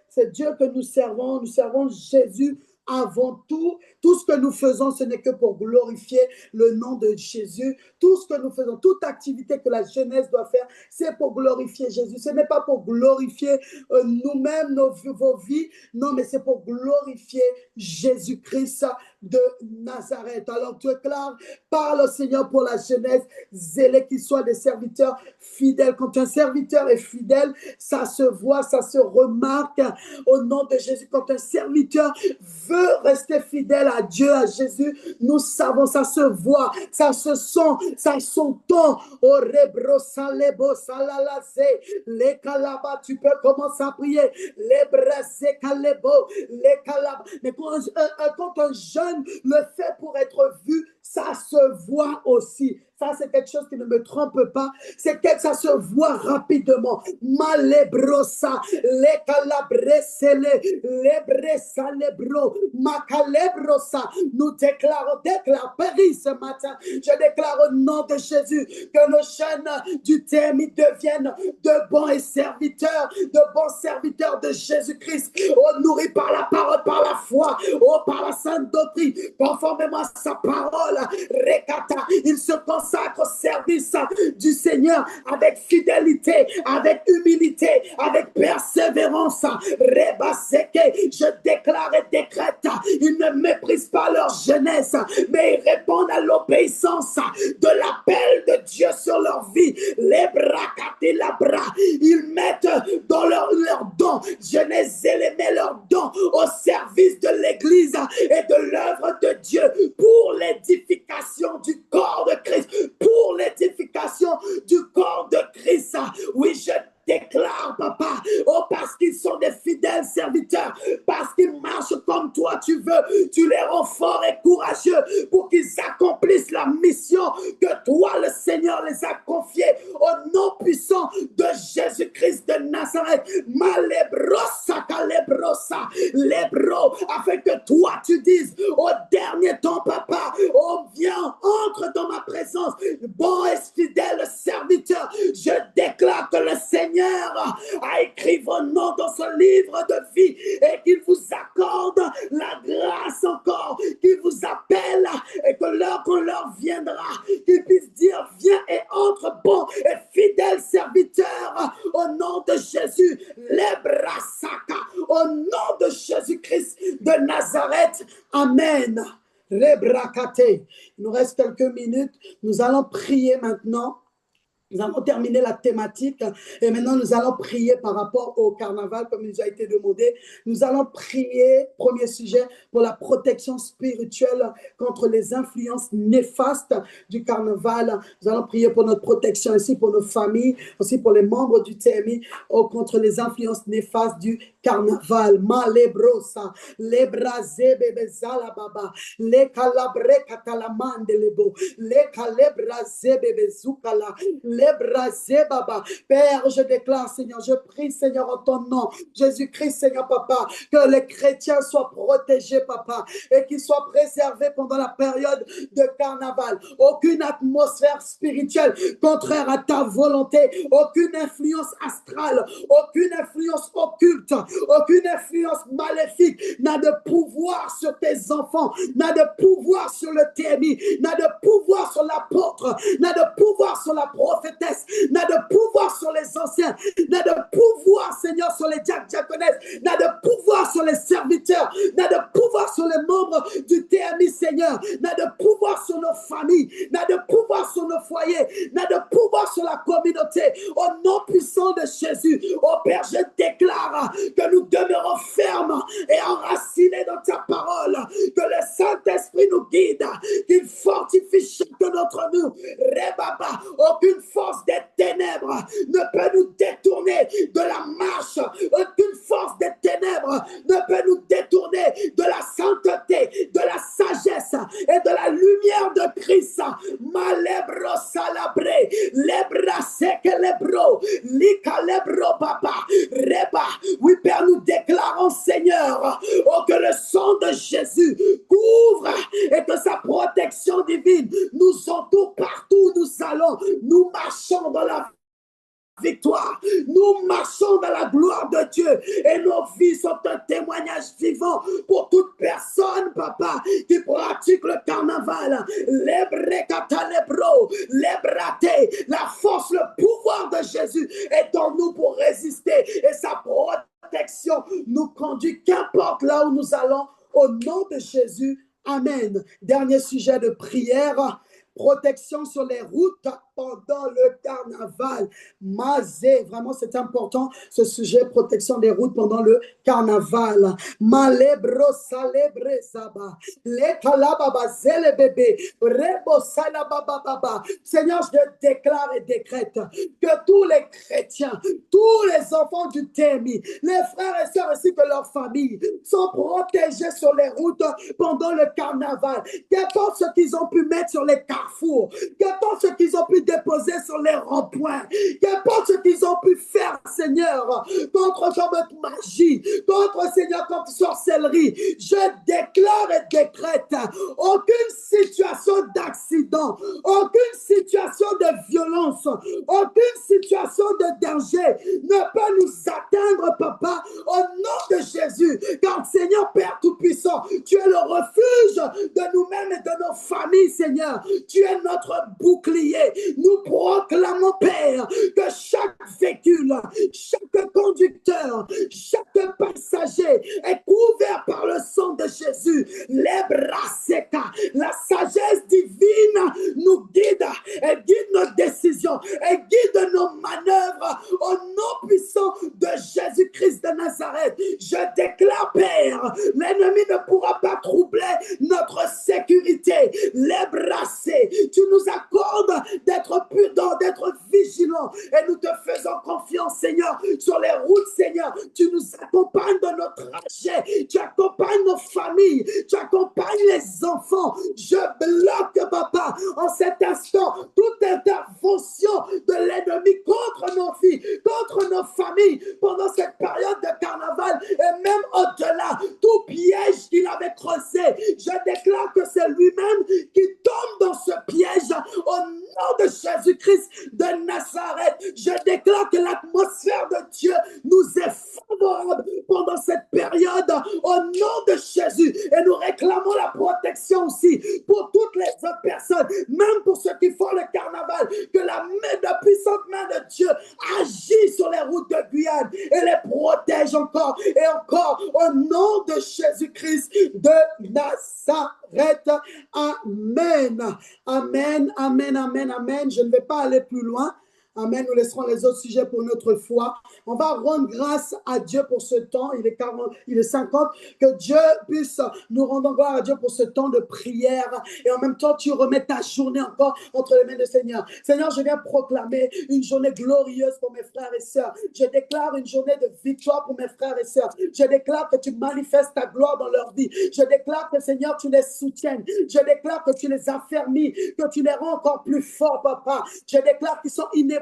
C'est Dieu que nous servons Jésus avant tout. Tout ce que nous faisons, ce n'est que pour glorifier le nom de Jésus. Tout ce que nous faisons, toute activité que la jeunesse doit faire, c'est pour glorifier Jésus. Ce n'est pas pour glorifier nous-mêmes, vos vies. Non, mais c'est pour glorifier Jésus-Christ de Nazareth. Alors, tu es clair, parle au Seigneur pour la jeunesse, zélé qu'ils soient des serviteurs fidèles. Quand un serviteur est fidèle, ça se voit, ça se remarque au nom de Jésus. Quand un serviteur veut rester fidèle à Dieu, à Jésus, nous savons, ça se voit, ça se sent, ça s'entend. Oh, rebrosa, lebo, salalase, les calabas, tu peux commencer à prier. Les brasés, calebo, les calabas. Mais quand un jeune le fait pour être vu, ça se voit aussi. Ça, c'est quelque chose qui ne me trompe pas. C'est que ça se voit rapidement. Malebrosa, les calabrese, les bressa, les bro, macalebrosa. Nous déclare Paris ce matin. Je déclare au nom de Jésus que nos jeunes du TMI deviennent de bons serviteurs de Jésus-Christ. Oh, nourris par la parole, par la foi, oh, par la sainte doctrine, conformément à sa parole. Rekata, il se consacre au service du Seigneur avec fidélité, avec humilité, avec persévérance. Rebaseke, je déclare et décrète, ils ne méprisent pas leur jeunesse, mais ils répondent à l'obéissance de l'appel de Dieu sur leur vie. Les bras, la bras, ils mettent dans leur don, jeunesse, ils mettent leur don au service de l'Église et de l'œuvre de Dieu pour l'édification du corps de Christ, pour l'édification du corps de Christ. Oui, je déclare, papa, oh, parce qu'ils sont des fidèles serviteurs, parce qu'ils marchent marchent comme toi tu veux. Tu les rends forts et courageux pour qu'ils accomplissent la mission que toi, le Seigneur, les a confiée au nom puissant de Jésus-Christ de Nazareth. Malebrosa, calebrosa, lebro, afin que toi, tu dises au dernier temps, papa, oh viens, entre dans ma présence, bon et fidèle serviteur. Je déclare que le Seigneur a écrit vos noms dans ce livre de vie et qu'il vous accorde la grâce encore, qu'il vous appelle et que l'heure qu'on leur viendra, qu'ils puissent dire viens et entre bon et fidèle serviteur au nom de Jésus, les brasaka, au nom de Jésus-Christ de Nazareth. Amen. Les bracate. Il nous reste quelques minutes. Nous allons prier maintenant. Nous allons terminer la thématique et maintenant nous allons prier par rapport au carnaval comme il nous a été demandé. Nous allons prier, premier sujet, pour la protection spirituelle contre les influences néfastes du carnaval. Nous allons prier pour notre protection ici, pour nos familles, aussi pour les membres du TMI, contre les influences néfastes du carnaval. Malebrosa, lebraze bebezala baba, le calabre catalamande lebo, le calebraze bebezukala, lebraze baba. Père, je déclare, Seigneur, je prie, Seigneur, en ton nom, Jésus-Christ, Seigneur, papa, que les chrétiens soient protégés, papa, et qu'ils soient préservés pendant la période de carnaval. Aucune atmosphère spirituelle contraire à ta volonté, aucune influence astrale, aucune influence occulte, aucune influence maléfique n'a de pouvoir sur tes enfants, n'a de pouvoir sur le TMI, n'a de pouvoir sur l'apôtre, n'a de pouvoir sur la prophétesse, n'a de pouvoir sur les anciens, n'a de pouvoir, Seigneur, sur les diaconesses, n'a de pouvoir sur les serviteurs, n'a de pouvoir sur les membres du TMI, Seigneur, n'a de pouvoir sur nos familles, n'a de pouvoir sur nos foyers, n'a de pouvoir sur la communauté. Au nom puissant de Jésus, oh Père, je déclare que nous demeurons fermes et enracinés dans ta parole, que le Saint-Esprit nous guide, qu'il fortifie chacun d'entre nous. Rebaba, aucune force des ténèbres ne peut nous détourner de la marche, aucune force des ténèbres ne peut nous détourner de la sainteté, de la sagesse et de la lumière de Christ. Malebro salabré, lebra seke lebro, lika lebro papa, reba. Oui, Père, nous déclarons, Seigneur, oh, que le sang de Jésus couvre et que sa protection divine nous entoure partout où nous allons. Nous marchons dans la victoire. Nous marchons dans la gloire de Dieu et nos vies sont un témoignage vivant pour toute personne, papa, qui pratique le carnaval. La force, le pouvoir de Jésus est en nous pour résister et sa protection nous conduit, qu'importe là où nous allons, au nom de Jésus. Amen. Dernier sujet de prière. Protection sur les routes pendant le carnaval. Mazé, vraiment c'est important ce sujet, protection des routes pendant le carnaval. Malebro salebre saba, le kalababa zele bébé, rebo salababa baba. Seigneur, je déclare et décrète que tous les chrétiens, tous les enfants du TMI, les frères et sœurs ainsi que leurs familles sont protégés sur les routes pendant le carnaval. Qu'importe ce qu'ils ont pu mettre sur les carrefours, qu'importe ce qu'ils ont pu déposer sur les ronds-points, qu'importe ce qu'ils ont pu faire, Seigneur, contre comme magie, contre, Seigneur, comme sorcellerie, je déclare et décrète aucune situation d'accident, aucune situation de violence, aucune situation de danger ne peut nous atteindre, papa, au nom de Jésus, car Seigneur Père Tout-Puissant, tu es le refuge de nous-mêmes et de nos familles, Seigneur. Tu es notre bouclier. Nous proclamons, Père, que chaque véhicule, chaque conducteur, chaque passager est couvert par le sang de Jésus. Les bras secs, la sagesse divine nous guide et guide nos décisions et guide nos manœuvres au nom puissant de Jésus-Christ de Nazareth. Je déclare, Père, l'ennemi ne pourra pas troubler notre sécurité. Les brassés, tu nous accordes d'être prudents, d'être vigilants continuons et nous te faisons confiance, Seigneur, sur les routes, Seigneur. Tu nous accompagnes dans notre trajet, tu accompagnes nos familles, tu accompagnes les enfants. Je bloque, Papa, en cet instant, toute intervention de l'ennemi contre nos filles, contre nos familles, pendant cette période de carnaval et même au-delà, tout piège qu'il avait creusé, je déclare que c'est lui-même qui tombe dans ce piège au nom de Jésus-Christ de Nazareth. Je déclare que l'atmosphère de Dieu nous est favorable pendant cette période au nom de Jésus. Et nous réclamons la protection aussi pour toutes les autres personnes, même pour ceux qui font le carnaval, que la puissante main de Dieu agit sur les routes de Guyane et les protège encore et encore au nom de Jésus-Christ de Nazareth. Amen. Amen, amen, amen, amen. Je ne vais pas aller plus loin. Amen. Nous laisserons les autres sujets pour notre foi. On va rendre grâce à Dieu pour ce temps. Il est 50. Que Dieu puisse nous rendre gloire à Dieu pour ce temps de prière. Et en même temps, tu remets ta journée encore entre les mains du Seigneur. Seigneur, je viens proclamer une journée glorieuse pour mes frères et sœurs. Je déclare une journée de victoire pour mes frères et sœurs. Je déclare que tu manifestes ta gloire dans leur vie. Je déclare que, Seigneur, tu les soutiennes. Je déclare que tu les affermis, que tu les rends encore plus forts, Papa. Je déclare qu'ils sont inébranlables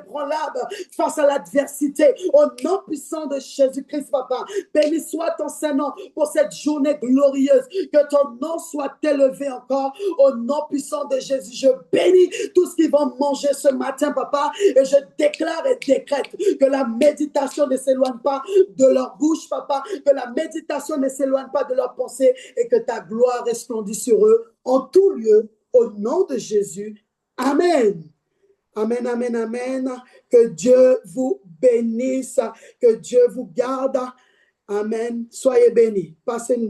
face à l'adversité. Au nom puissant de Jésus-Christ, Papa, béni soit ton Saint-Nom pour cette journée glorieuse. Que ton nom soit élevé encore. Au nom puissant de Jésus, je bénis tout ce qu'ils vont manger ce matin, Papa, et je déclare et décrète que la méditation ne s'éloigne pas de leur bouche, Papa, que la méditation ne s'éloigne pas de leur pensée et que ta gloire resplendit sur eux en tout lieu. Au nom de Jésus. Amen. Amen, amen, amen. Que Dieu vous bénisse, que Dieu vous garde. Amen. Soyez bénis. Passez une